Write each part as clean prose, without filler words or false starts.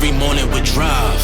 every morning with drive.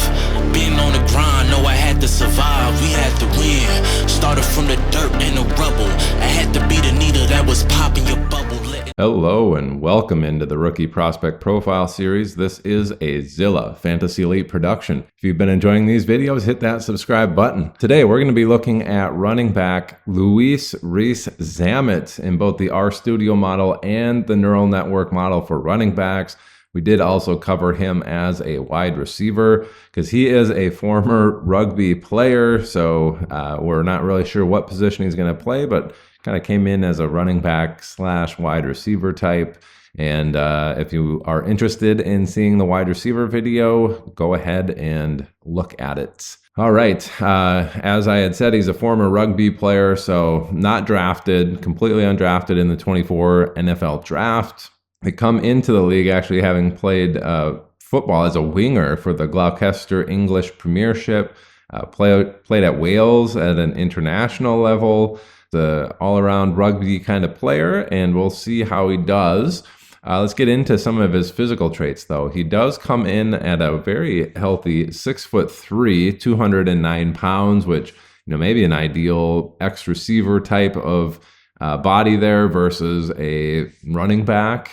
Being on the grind, know I had to survive. We had to win. Started from the dirt and the rubble. I had to be the needle that was popping your bubble. Hello and welcome into the Rookie Prospect Profile Series. This is a Zilla Fantasy Elite production. If you've been enjoying these videos, hit that subscribe button. Today we're going to be looking at running back Louis Rees-Zammitt in both the RStudio model and the neural network model for running backs. We did also cover him as a wide receiver because he is a former rugby player, so we're not really sure what position he's going to play, but kind of came in as a running back / wide receiver type. And if you are interested in seeing the wide receiver video, go ahead and look at it. All right, as I had said, he's a former rugby player, so not drafted, completely undrafted in the 24 NFL draft. They come into the league actually having played football as a winger for the Gloucester English Premiership, played at Wales at an international level, the all-around rugby kind of player, and we'll see how he does. Let's get into some of his physical traits, though. He does come in at a very healthy 6'3", 209 pounds, which maybe an ideal X receiver type of body there versus a running back.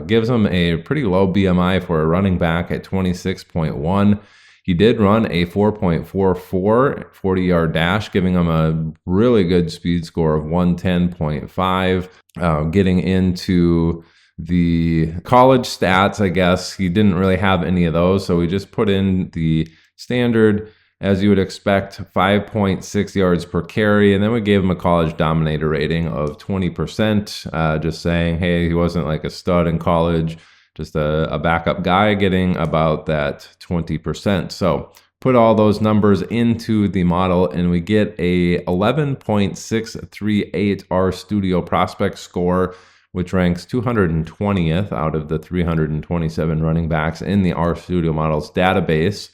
Gives him a pretty low BMI for a running back at 26.1. He did run a 4.44 40-yard dash, giving him a really good speed score of 110.5. Getting into the college stats, I guess, he didn't really have any of those, so we just put in the standard, as you would expect, 5.6 yards per carry, and then we gave him a college dominator rating of 20%, just saying, hey, he wasn't like a stud in college, just a backup guy getting about that 20%. So put all those numbers into the model and we get a 11.638 RStudio prospect score, which ranks 220th out of the 327 running backs in the RStudio model's database.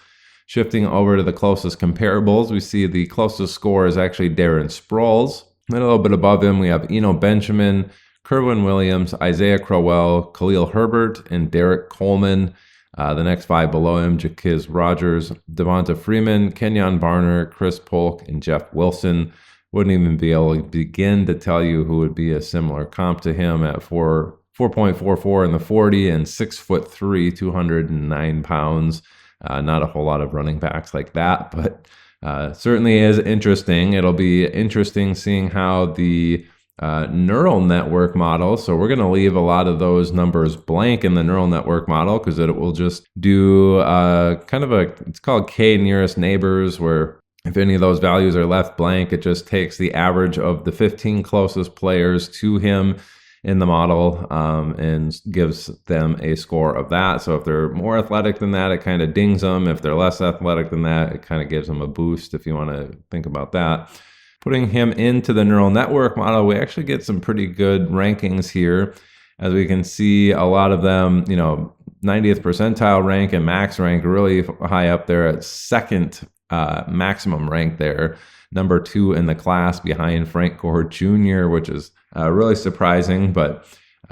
Shifting over to the closest comparables, we see the closest score is actually Darren Sproles. And a little bit above him, we have Eno Benjamin, Kerwin Williams, Isaiah Crowell, Khalil Herbert, and Derek Coleman. The next five below him, Jaquiz Rogers, Devonta Freeman, Kenyon Barner, Chris Polk, and Jeff Wilson. Wouldn't even be able to begin to tell you who would be a similar comp to him at 4.44 in the 40 and 6'3", 209 pounds. Not a whole lot of running backs like that, but certainly is interesting. It'll be interesting seeing how the neural network model, so we're going to leave a lot of those numbers blank in the neural network model because it will just do it's called K nearest neighbors, where if any of those values are left blank, it just takes the average of the 15 closest players to him in the model and gives them a score of that. So if they're more athletic than that, it kind of dings them. If they're less athletic than that, it kind of gives them a boost, if you want to think about that. Putting him into the neural network model, we actually get some pretty good rankings here. As we can see, a lot of them, 90th percentile rank and max rank really high up there at second maximum rank there. Number 2 in the class behind Frank Gore Jr., which is really surprising, but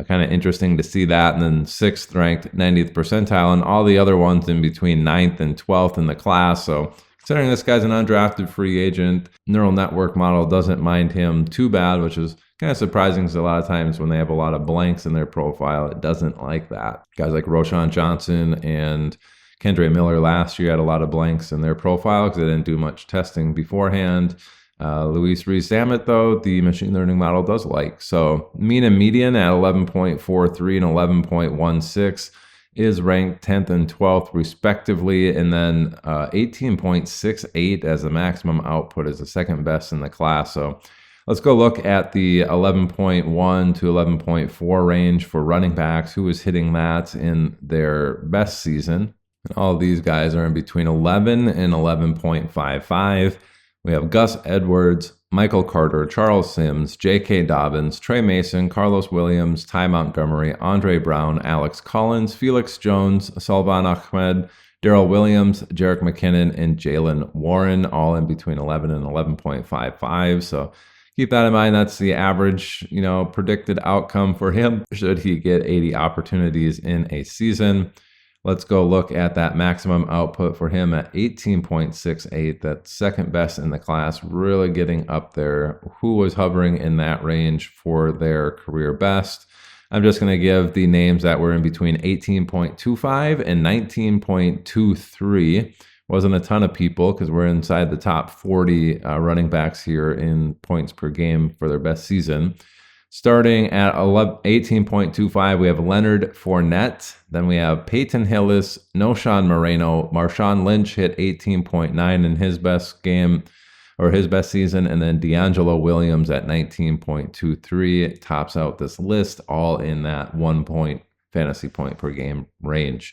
kind of interesting to see that. And then 6th ranked 90th percentile, and all the other ones in between 9th and 12th in the class. So considering this guy's an undrafted free agent, neural network model doesn't mind him too bad, which is kind of surprising because a lot of times when they have a lot of blanks in their profile, it doesn't like that. Guys like Roshan Johnson and Kendre Miller last year had a lot of blanks in their profile because they didn't do much testing beforehand. Louis Rees-Zammitt, though, the machine learning model does like. So mean and median at 11.43 and 11.16 is ranked 10th and 12th respectively, and then 18.68 as the maximum output is the second best in the class. So let's go look at the 11.1 to 11.4 range for running backs. Who is hitting that in their best season? And all of these guys are in between 11 and 11.55. We have Gus Edwards, Michael Carter, Charles Sims, J.K. Dobbins, Trey Mason, Carlos Williams, Ty Montgomery, Andre Brown, Alex Collins, Felix Jones, Salvan Ahmed, Darrell Williams, Jerick McKinnon, and Jalen Warren, all in between 11 and 11.55. So keep that in mind. That's the average, predicted outcome for him should he get 80 opportunities in a season. Let's go look at that maximum output for him at 18.68. That's second best in the class, really getting up there. Who was hovering in that range for their career best? I'm just going to give the names that were in between 18.25 and 19.23. Wasn't a ton of people because we're inside the top 40 running backs here in points per game for their best season. Starting at 18.25, we have Leonard Fournette. Then we have Peyton Hillis, Noshawn Moreno. Marshawn Lynch hit 18.9 in his best game or his best season. And then D'Angelo Williams at 19.23. It tops out this list, all in that 1 point fantasy point per game range.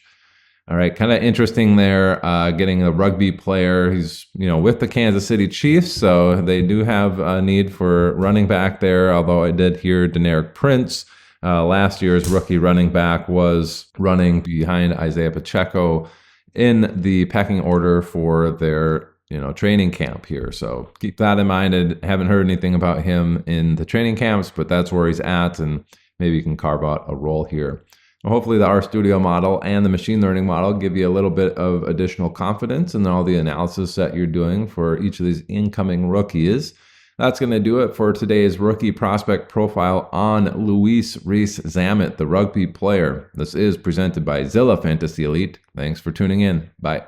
All right, kind of interesting there, getting a rugby player. He's, with the Kansas City Chiefs, so they do have a need for running back there, although I did hear Deneric Prince, last year's rookie running back, was running behind Isaiah Pacheco in the pecking order for their, training camp here. So keep that in mind. I haven't heard anything about him in the training camps, but that's where he's at, and maybe you can carve out a role here. Hopefully the RStudio model and the machine learning model give you a little bit of additional confidence in all the analysis that you're doing for each of these incoming rookies. That's going to do it for today's rookie prospect profile on Louis Rees-Zammitt, the rugby player. This is presented by Zilla Fantasy Elite. Thanks for tuning in. Bye.